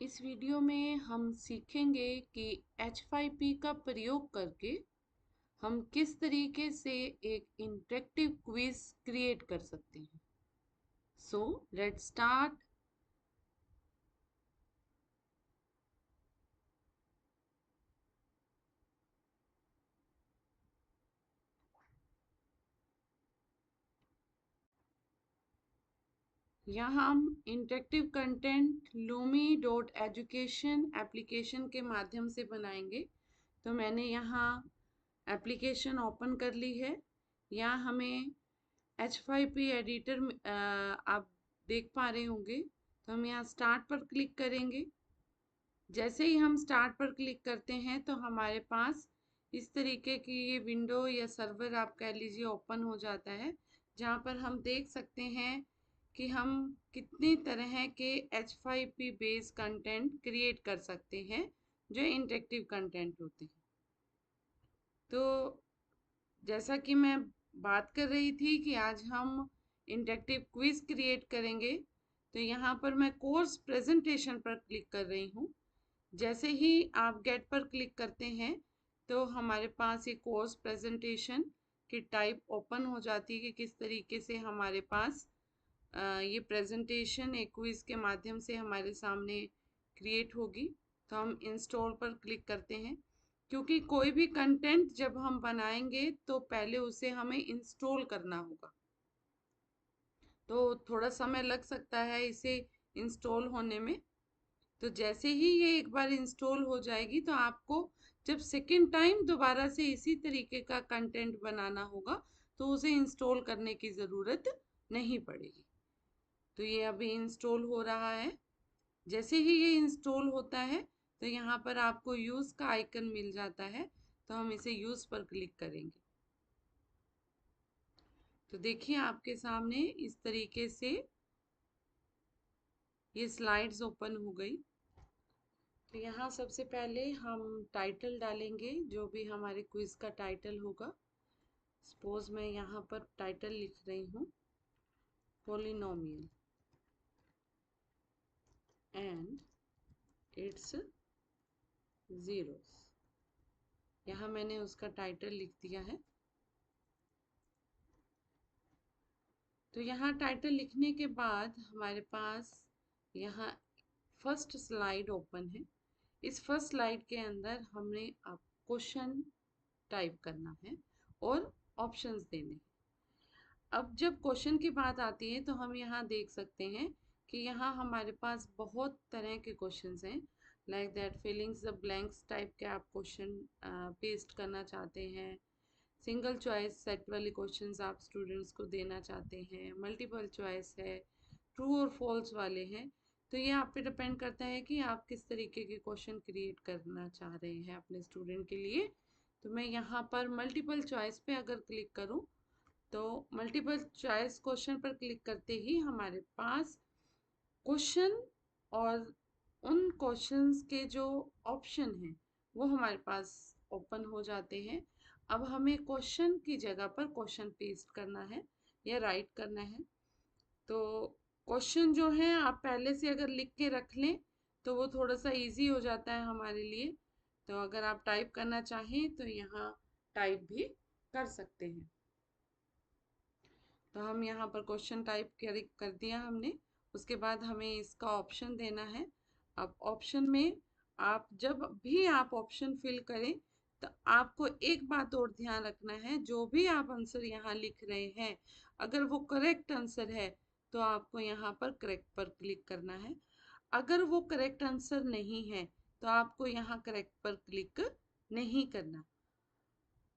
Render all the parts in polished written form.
इस वीडियो में हम सीखेंगे कि H5P का प्रयोग करके हम किस तरीके से एक इंटरेक्टिव क्विज क्रिएट कर सकते हैं। So let's start. यहाँ हम इंटरेक्टिव कंटेंट lumi.education एप्लीकेशन के माध्यम से बनाएंगे। तो मैंने यहाँ एप्लीकेशन ओपन कर ली है। यहाँ हमें H5P एडिटर आप देख पा रहे होंगे। तो हम यहाँ स्टार्ट पर क्लिक करेंगे। जैसे ही हम स्टार्ट पर क्लिक करते हैं तो हमारे पास इस तरीके की ये विंडो या सर्वर आप कह लीजिए ओपन हो जाता है, जहाँ पर हम देख सकते हैं कि हम कितनी तरह के H5P बेस्ड कंटेंट क्रिएट कर सकते हैं जो इंटरेक्टिव कंटेंट होते हैं। तो जैसा कि मैं बात कर रही थी कि आज हम इंटरेक्टिव क्विज क्रिएट करेंगे, तो यहाँ पर मैं कोर्स प्रेजेंटेशन पर क्लिक कर रही हूँ। जैसे ही आप गेट पर क्लिक करते हैं तो हमारे पास ये कोर्स प्रेजेंटेशन की टाइप ओपन हो जाती है कि किस तरीके से हमारे पास ये प्रेजेंटेशन एक क्विज के माध्यम से हमारे सामने क्रिएट होगी। तो हम इंस्टॉल पर क्लिक करते हैं, क्योंकि कोई भी कंटेंट जब हम बनाएंगे तो पहले उसे हमें इंस्टॉल करना होगा। तो थोड़ा समय लग सकता है इसे इंस्टॉल होने में। तो जैसे ही ये एक बार इंस्टॉल हो जाएगी तो आपको जब सेकेंड टाइम दोबारा से इसी तरीके का कंटेंट बनाना होगा तो उसे इंस्टॉल करने की ज़रूरत नहीं पड़ेगी। तो ये अभी इंस्टॉल हो रहा है। जैसे ही ये इंस्टॉल होता है तो यहाँ पर आपको यूज़ का आइकन मिल जाता है, तो हम इसे यूज़ पर क्लिक करेंगे। तो देखिए आपके सामने इस तरीके से ये स्लाइड्स ओपन हो गई। तो यहाँ सबसे पहले हम टाइटल डालेंगे, जो भी हमारे क्विज का टाइटल होगा। सपोज मैं यहाँ पर टाइटल लिख रही हूँ पॉलिनोमियल एंड इट्स जीरोस। यहाँ मैंने उसका टाइटल लिख दिया है। तो यहाँ टाइटल लिखने के बाद हमारे पास यहाँ फर्स्ट स्लाइड ओपन है। इस फर्स्ट स्लाइड के अंदर हमने अब क्वेश्चन टाइप करना है और ऑप्शंस देने हैं। अब जब क्वेश्चन की बात आती है तो हम यहाँ देख सकते हैं कि यहाँ हमारे पास बहुत तरह के क्वेश्चंस हैं। Like that fillings the blanks type के आप क्वेश्चन पेस्ट करना चाहते हैं, सिंगल चॉइस सेट वाले क्वेश्चंस आप स्टूडेंट्स को देना चाहते हैं, मल्टीपल चॉइस है, ट्रू और फॉल्स वाले हैं। तो ये आप पे डिपेंड करता है कि आप किस तरीके के क्वेश्चन क्रिएट करना चाह रहे हैं अपने स्टूडेंट के लिए। तो मैं यहाँ पर मल्टीपल चॉइस पे अगर क्लिक करूँ तो मल्टीपल चॉइस क्वेश्चन पर क्लिक करते ही हमारे पास क्वेश्चन और उन क्वेश्चंस के जो ऑप्शन हैं वो हमारे पास ओपन हो जाते हैं। अब हमें क्वेश्चन की जगह पर क्वेश्चन पेस्ट करना है या राइट करना है। तो क्वेश्चन जो है आप पहले से अगर लिख के रख लें तो वो थोड़ा सा इजी हो जाता है हमारे लिए। तो अगर आप टाइप करना चाहें तो यहाँ टाइप भी कर सकते हैं। तो हम यहाँ पर क्वेश्चन टाइप कर दिया हमने। उसके बाद हमें इसका ऑप्शन देना है। अब ऑप्शन में आप जब भी आप ऑप्शन फिल करें तो आपको एक बात और ध्यान रखना है, जो भी आप आंसर यहाँ लिख रहे हैं अगर वो करेक्ट आंसर है तो आपको यहाँ पर करेक्ट पर क्लिक करना है। अगर वो करेक्ट आंसर नहीं है तो आपको यहाँ करेक्ट पर क्लिक नहीं करना।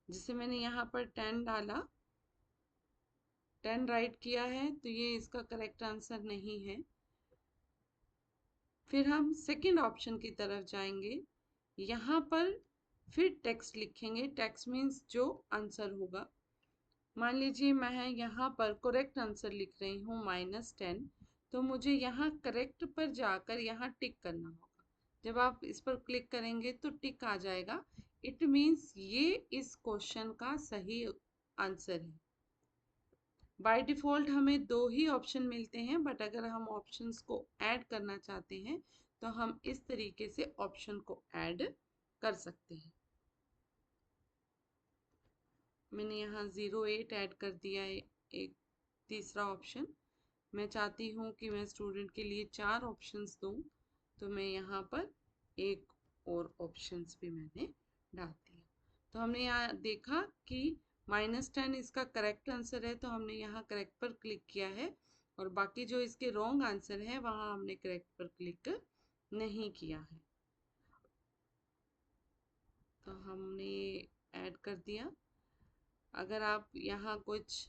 जैसे मैंने यहाँ पर 10 डाला, 10 राइट किया है, तो ये इसका करेक्ट आंसर नहीं है। फिर हम सेकंड ऑप्शन की तरफ जाएंगे। यहाँ पर फिर टेक्स्ट लिखेंगे। टेक्स्ट मीन्स जो आंसर होगा। मान लीजिए मैं यहाँ पर करेक्ट आंसर लिख रही हूँ -10, तो मुझे यहाँ करेक्ट पर जाकर यहाँ टिक करना होगा। जब आप इस पर क्लिक करेंगे तो टिक आ जाएगा। इट मीन्स ये इस क्वेश्चन का सही आंसर है। बाय डिफ़ॉल्ट हमें 2 ही ऑप्शन मिलते हैं, बट अगर हम ऑप्शंस को ऐड करना चाहते हैं तो हम इस तरीके से ऑप्शन को ऐड कर सकते हैं। मैंने यहाँ 08 ऐड कर दिया है, एक तीसरा ऑप्शन। मैं चाहती हूँ कि मैं स्टूडेंट के लिए 4 ऑप्शंस दूँ, तो मैं यहाँ पर एक और ऑप्शंस भी मैंने डाल दिया। तो हमने यहाँ देखा कि -10 इसका करेक्ट आंसर है, तो हमने यहाँ करेक्ट पर क्लिक किया है, और बाकी जो इसके रॉन्ग आंसर है वहाँ हमने करेक्ट पर क्लिक नहीं किया है। तो हमने ऐड कर दिया। अगर आप यहाँ कुछ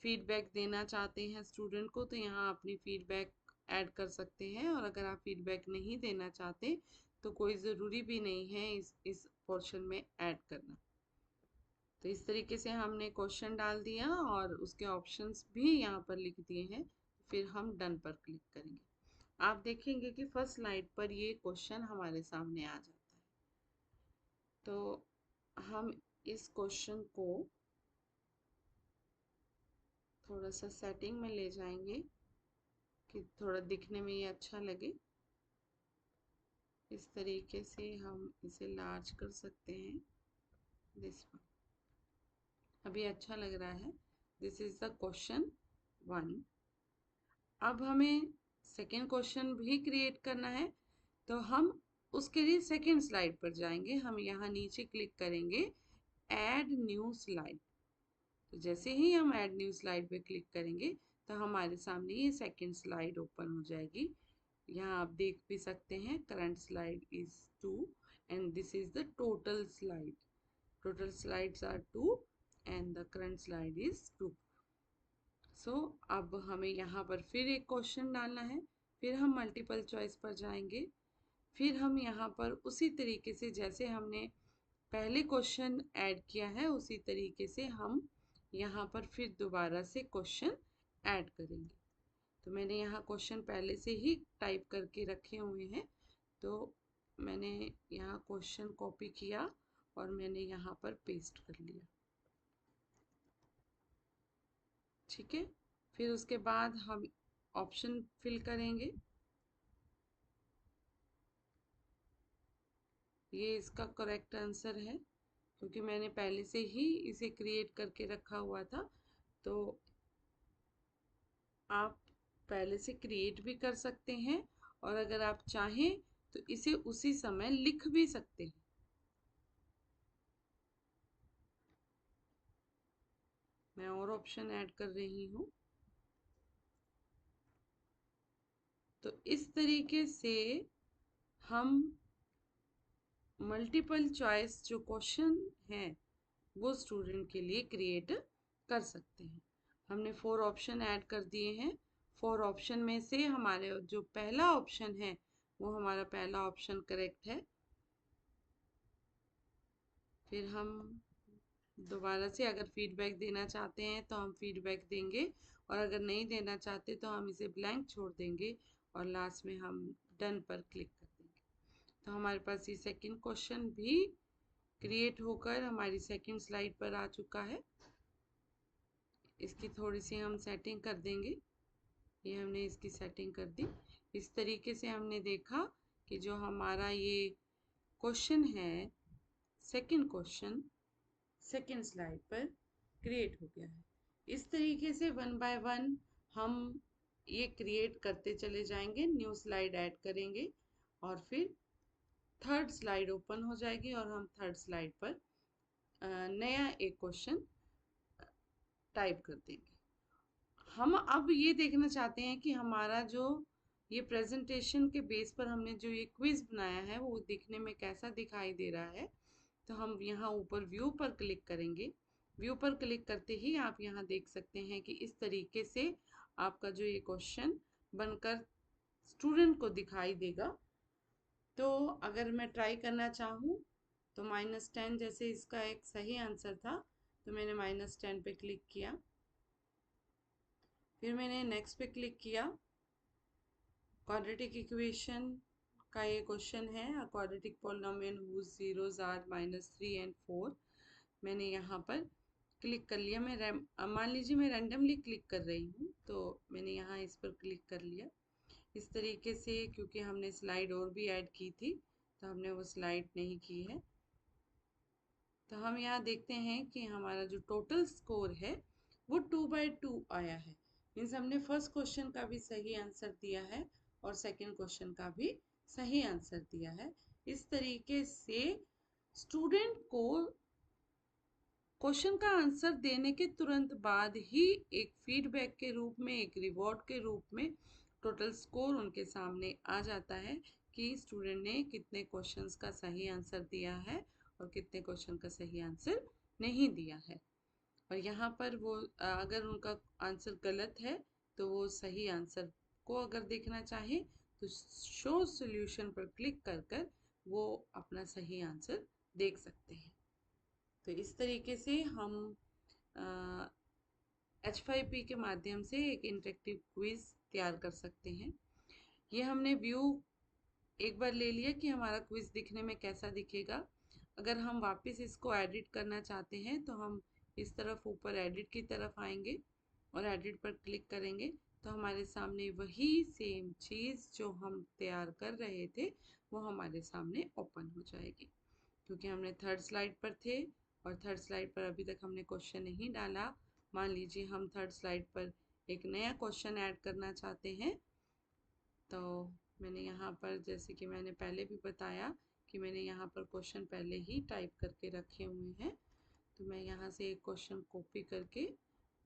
फीडबैक देना चाहते हैं स्टूडेंट को, तो यहाँ अपनी फीडबैक ऐड कर सकते हैं, और अगर आप फीडबैक नहीं देना चाहते तो कोई ज़रूरी भी नहीं है इस पोर्शन में ऐड करना। तो इस तरीके से हमने क्वेश्चन डाल दिया और उसके ऑप्शंस भी यहाँ पर लिख दिए हैं। फिर हम डन पर क्लिक करेंगे। आप देखेंगे कि फर्स्ट स्लाइड पर ये क्वेश्चन हमारे सामने आ जाता है। तो हम इस क्वेश्चन को थोड़ा सा सेटिंग में ले जाएंगे कि थोड़ा दिखने में ये अच्छा लगे। इस तरीके से हम इसे लार्ज कर सकते हैं। दिस वन अभी अच्छा लग रहा है। This is the question 1। अब हमें सेकेंड क्वेश्चन भी क्रिएट करना है, तो हम उसके लिए सेकेंड स्लाइड पर जाएंगे। हम यहाँ नीचे क्लिक करेंगे ऐड न्यू स्लाइड। तो जैसे ही हम ऐड न्यू स्लाइड पे क्लिक करेंगे तो हमारे सामने ये सेकेंड स्लाइड ओपन हो जाएगी। यहाँ आप देख भी सकते हैं current slide is 2 and this is the total slide. Total slides are 2 and the current slide is 2। So अब हमें यहाँ पर फिर एक क्वेश्चन डालना है। फिर हम मल्टीपल चॉइस पर जाएंगे। फिर हम यहाँ पर उसी तरीके से जैसे हमने पहले क्वेश्चन ऐड किया है उसी तरीके से हम यहाँ पर फिर दोबारा से क्वेश्चन ऐड करेंगे। तो मैंने यहाँ क्वेश्चन पहले से ही टाइप करके रखे हुए हैं, तो मैंने यहाँ क्वेश्चन कॉपी किया और मैंने यहाँ पर पेस्ट कर लिया। ठीक है, फिर उसके बाद हम ऑप्शन फिल करेंगे। ये इसका करेक्ट आंसर है क्योंकि मैंने पहले से ही इसे क्रिएट करके रखा हुआ था। तो आप पहले से क्रिएट भी कर सकते हैं, और अगर आप चाहें तो इसे उसी समय लिख भी सकते हैं। मैं और ऑप्शन ऐड कर रही हूँ। तो इस तरीके से हम मल्टीपल चॉइस जो क्वेश्चन है वो स्टूडेंट के लिए क्रिएट कर सकते हैं। हमने 4 ऑप्शन ऐड कर दिए हैं। 4 ऑप्शन में से हमारे जो पहला ऑप्शन है वो हमारा पहला ऑप्शन करेक्ट है। फिर हम दोबारा से अगर फीडबैक देना चाहते हैं तो हम फीडबैक देंगे, और अगर नहीं देना चाहते तो हम इसे ब्लैंक छोड़ देंगे और लास्ट में हम डन पर क्लिक कर देंगे। तो हमारे पास ये सेकंड क्वेश्चन भी क्रिएट होकर हमारी सेकंड स्लाइड पर आ चुका है। इसकी थोड़ी सी हम सेटिंग कर देंगे। ये हमने इसकी सेटिंग कर दी। इस तरीके से हमने देखा कि जो हमारा ये क्वेश्चन है सेकंड क्वेश्चन सेकंड स्लाइड पर क्रिएट हो गया है। इस तरीके से 1 बाय 1 हम ये क्रिएट करते चले जाएंगे। न्यू स्लाइड ऐड करेंगे और फिर थर्ड स्लाइड ओपन हो जाएगी और हम थर्ड स्लाइड पर नया एक क्वेश्चन टाइप कर देंगे। हम अब ये देखना चाहते हैं कि हमारा जो ये प्रेजेंटेशन के बेस पर हमने जो ये क्विज बनाया है वो दिखने में कैसा दिखाई दे रहा है। तो हम यहाँ ऊपर व्यू पर क्लिक करेंगे। व्यू पर क्लिक करते ही आप यहाँ देख सकते हैं कि इस तरीके से आपका जो ये क्वेश्चन बनकर स्टूडेंट को दिखाई देगा। तो अगर मैं ट्राई करना चाहूँ तो -10 जैसे इसका एक सही आंसर था, तो मैंने -10 पे क्लिक किया। फिर मैंने नेक्स्ट पे क्लिक किया। क्वाड्रेटिक इक्वेशन का ये क्वेश्चन है, a quadratic polynomial whose zeros are -3 and 4। मैंने यहाँ पर क्लिक कर लिया। मान लीजिए मैं रैंडमली क्लिक कर रही हूँ, तो मैंने यहाँ इस पर क्लिक कर लिया। इस तरीके से, क्योंकि हमने स्लाइड और भी ऐड की थी तो हमने वो स्लाइड नहीं की है। तो हम यहाँ देखते हैं कि हमारा जो टोटल स्कोर है वो 2/2 आया है। मीन्स हमने फर्स्ट क्वेश्चन का भी सही आंसर दिया है और सेकंड क्वेश्चन का भी सही आंसर दिया है। इस तरीके से स्टूडेंट को क्वेश्चन का आंसर देने के तुरंत बाद ही एक फीडबैक के रूप में, एक रिवॉर्ड के रूप में टोटल स्कोर उनके सामने आ जाता है कि स्टूडेंट ने कितने क्वेश्चंस का सही आंसर दिया है और कितने क्वेश्चन का सही आंसर नहीं दिया है। और यहाँ पर वो अगर उनका आंसर गलत है तो वो सही आंसर को अगर देखना चाहे तो शो सॉल्यूशन पर क्लिक कर कर वो अपना सही आंसर देख सकते हैं। तो इस तरीके से हम H5P के माध्यम से एक इंटरेक्टिव क्विज तैयार कर सकते हैं। ये हमने व्यू एक बार ले लिया कि हमारा क्विज दिखने में कैसा दिखेगा। अगर हम वापस इसको एडिट करना चाहते हैं तो हम इस तरफ ऊपर एडिट की तरफ आएंगे और एडिट पर क्लिक करेंगे तो हमारे सामने वही सेम चीज़ जो हम तैयार कर रहे थे वो हमारे सामने ओपन हो जाएगी। क्योंकि हमने थर्ड स्लाइड पर थे और थर्ड स्लाइड पर अभी तक हमने क्वेश्चन नहीं डाला। मान लीजिए हम थर्ड स्लाइड पर एक नया क्वेश्चन ऐड करना चाहते हैं, तो मैंने यहाँ पर, जैसे कि मैंने पहले भी बताया कि मैंने यहाँ पर क्वेश्चन पहले ही टाइप करके रखे हुए हैं। तो मैं यहाँ से एक क्वेश्चन कॉपी करके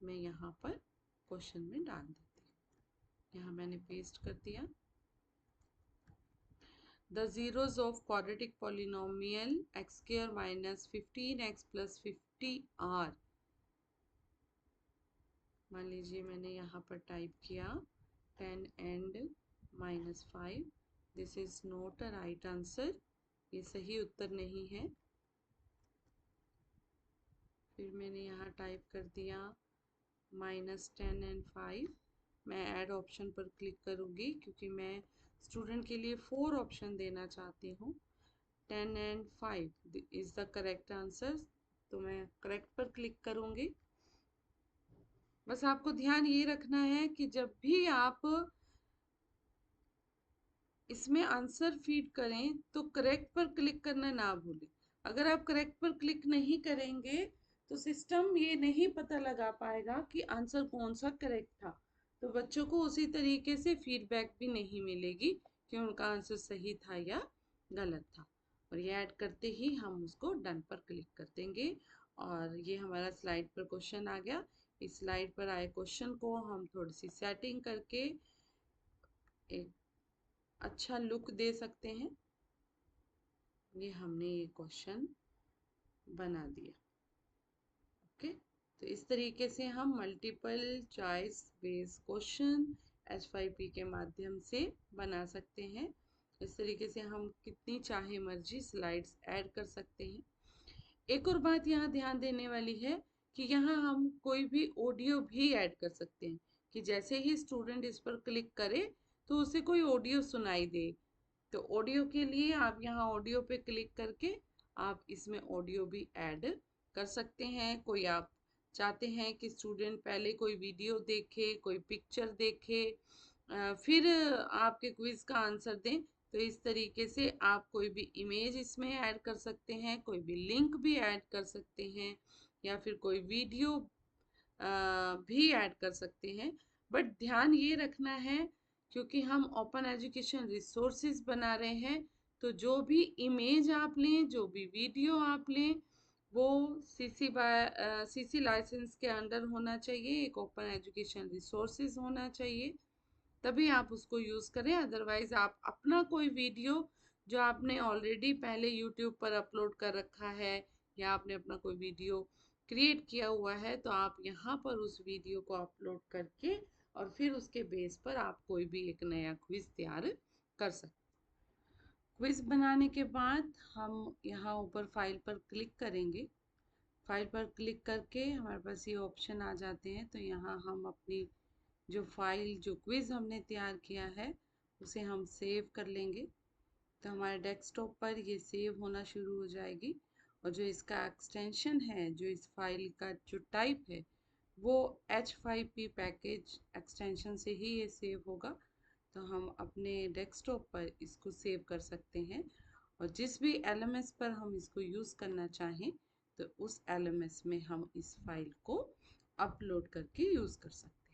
मैं यहाँ पर क्वेश्चन में डाल देती हूँ। यहाँ मैंने पेस्ट कर दिया। The zeros of quadratic polynomial x square minus 15x plus 50 are, मान लीजिए मैंने यहाँ पर टाइप किया 10 and -5। This is not a right answer, ये सही उत्तर नहीं है। फिर मैंने यहाँ टाइप कर दिया -10 and 5। मैं ऐड ऑप्शन पर क्लिक करूँगी क्योंकि मैं स्टूडेंट के लिए 4 ऑप्शन देना चाहती हूँ। 10 and 5 is the correct answer, तो मैं करेक्ट पर क्लिक करूँगी। बस आपको ध्यान ये रखना है कि जब भी आप इसमें आंसर फीड करें तो करेक्ट पर क्लिक करना ना भूलें। अगर आप करेक्ट पर क्लिक नहीं करेंगे तो सिस्टम ये नहीं पता लगा पाएगा कि आंसर कौन सा करेक्ट था। तो बच्चों को उसी तरीके से फीडबैक भी नहीं मिलेगी कि उनका आंसर सही था या गलत था। और ये ऐड करते ही हम उसको डन पर क्लिक कर देंगे और ये हमारा स्लाइड पर क्वेश्चन आ गया। इस स्लाइड पर आए क्वेश्चन को हम थोड़ी सी सेटिंग करके एक अच्छा लुक दे सकते हैं। ये हमने ये क्वेश्चन बना दिया। ओके, तो इस तरीके से हम multiple choice based question H5P के माध्यम से बना सकते हैं। इस तरीके से हम कितनी चाहे मर्जी स्लाइड्स ऐड कर सकते हैं। एक और बात यहाँ ध्यान देने वाली है कि यहाँ हम कोई भी ऑडियो भी ऐड कर सकते हैं कि जैसे ही स्टूडेंट इस पर क्लिक करे तो उसे कोई ऑडियो सुनाई दे। तो ऑडियो के लिए आप यहाँ ऑडियो पे क्लिक करके आप इसमें ऑडियो भी ऐड कर सकते हैं। कोई आप चाहते हैं कि स्टूडेंट पहले कोई वीडियो देखे, कोई पिक्चर देखे, फिर आपके क्विज का आंसर दें, तो इस तरीके से आप कोई भी इमेज इसमें ऐड कर सकते हैं, कोई भी लिंक भी ऐड कर सकते हैं या फिर कोई वीडियो भी ऐड कर सकते हैं। बट ध्यान ये रखना है क्योंकि हम ओपन एजुकेशन रिसोर्सेज बना रहे हैं, तो जो भी इमेज आप लें, जो भी वीडियो आप लें, वो सीसी लाइसेंस के अंडर होना चाहिए, एक ओपन एजुकेशन रिसोर्सेज होना चाहिए, तभी आप उसको यूज़ करें। अदरवाइज आप अपना कोई वीडियो जो आपने ऑलरेडी पहले यूट्यूब पर अपलोड कर रखा है या आपने अपना कोई वीडियो क्रिएट किया हुआ है, तो आप यहाँ पर उस वीडियो को अपलोड करके और फिर उसके बेस पर आप कोई भी एक नया क्विज तैयार कर सकते। क्विज बनाने के बाद हम यहाँ ऊपर फाइल पर क्लिक करेंगे। फाइल पर क्लिक करके हमारे पास ये ऑप्शन आ जाते हैं, तो यहाँ हम अपनी जो फाइल, जो क्विज हमने तैयार किया है उसे हम सेव कर लेंगे। तो हमारे डेस्कटॉप पर ये सेव होना शुरू हो जाएगी और जो इसका एक्सटेंशन है, जो इस फाइल का जो टाइप है, वो H5P पैकेज एक्सटेंशन से ही ये सेव होगा। तो हम अपने डेस्कटॉप पर इसको सेव कर सकते हैं और जिस भी LMS पर हम इसको यूज़ करना चाहें तो उस LMS में हम इस फाइल को अपलोड करके यूज़ कर सकते हैं।